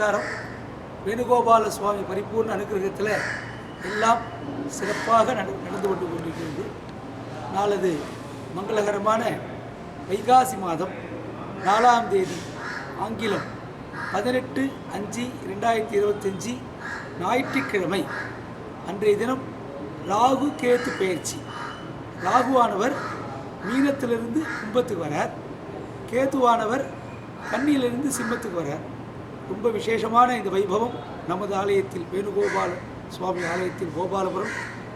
நமஸ்காரம். வேணுகோபால சுவாமி பரிபூர்ண அனுகிரகத்தில் எல்லாம் சிறப்பாக நடந்து கொண்டிருக்கிறது. நாளது மங்களகரமான வைகாசி மாதம் 4ஆம் தேதி ஆங்கிலம் 18/5/2025 ஞாயிற்றுக்கிழமை அன்றைய தினம் ராகு கேத்து பெயர்ச்சி. ராகுவானவர் மீனத்திலிருந்து கும்பத்துக்கு வரார், கேத்துவானவர் கன்னியிலிருந்து சிம்மத்துக்கு வரார். ரொம்ப விசேஷமான இந்த வைபவம் நமது ஆலயத்தில் வேணுகோபால சுவாமி ஆலயத்தில் கோபாலபுரம்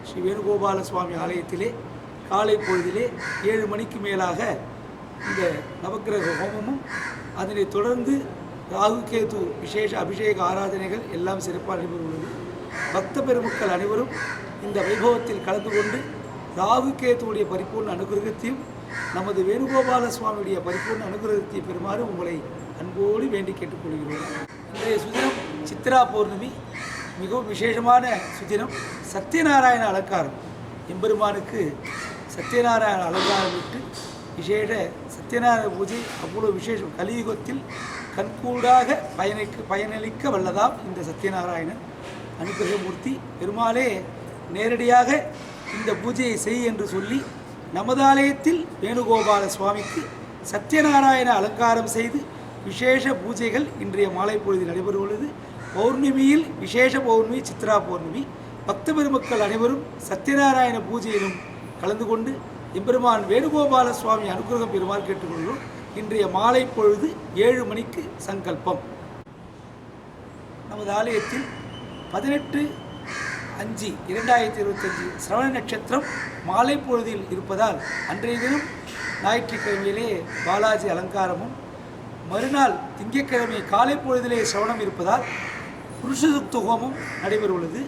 ஸ்ரீ வேணுகோபால சுவாமி ஆலயத்திலே காலை பொழுதிலே 7 மணிக்கு மேலாக இந்த நவக்கிரக ஹோமமும் அதனைத் தொடர்ந்து ராகு கேது விசேஷ அபிஷேக ஆராதனைகள் எல்லாம் சிறப்பாக நடைபெறுகிறது. பக்த பெருமக்கள் அனைவரும் இந்த வைபவத்தில் கலந்து கொண்டு ராகு கேதுவுடைய பரிபூர்ண அனுகிரகத்தையும் நமது வேணுகோபால சுவாமியுடைய பரிபூர்ண அனுகிரகத்தை பெறுமாறு உங்களை அன்போடு வேண்டி கேட்டுக்கொள்கிறோம். இன்றைய சுதினம் சித்ரா பௌர்ணமி, மிகவும் விசேஷமான சுதினம். சத்யநாராயண அலங்காரம், எம்பெருமானுக்கு சத்யநாராயண அலங்காரம் விட்டு விசேஷ சத்யநாராயண பூஜை அவ்வளோ விசேஷம். கலியுகத்தில் கண்கூடாக பயனளிக்க வல்லதாம் இந்த சத்யநாராயணன் அனுகிரகமூர்த்தி. பெருமாளே நேரடியாக இந்த பூஜையை செய் என்று சொல்லி நமது ஆலயத்தில் வேணுகோபால சுவாமிக்கு சத்யநாராயண அலங்காரம் செய்து விசேஷ பூஜைகள் இன்றைய மாலை பொழுது நடைபெறுகிறது. பௌர்ணமியில் விசேஷ பௌர்ணமி சித்ரா பௌர்ணமி. பக்த பெருமக்கள் அனைவரும் சத்யநாராயண பூஜையிலும் கலந்து கொண்டு எம்பெருமான் வேணுகோபால சுவாமி அனுகிரகம் பெறுமாறு கேட்டுக்கொள்கிறோம். இன்றைய மாலை பொழுது 7 மணிக்கு சங்கல்பம். நமது ஆலயத்தில் 18/5/2025 சிரவண நட்சத்திரம் மாலை பொழுதில் இருப்பதால் அன்றைய தினம் ஞாயிற்றுக்கிழமையிலே பாலாஜி அலங்காரமும், மறுநாள் திங்கட்கிழமை காலை பொழுதிலே சிரவணம் இருப்பதால் புருஷசுக்த ஹோமம் நடைபெறுகிறது.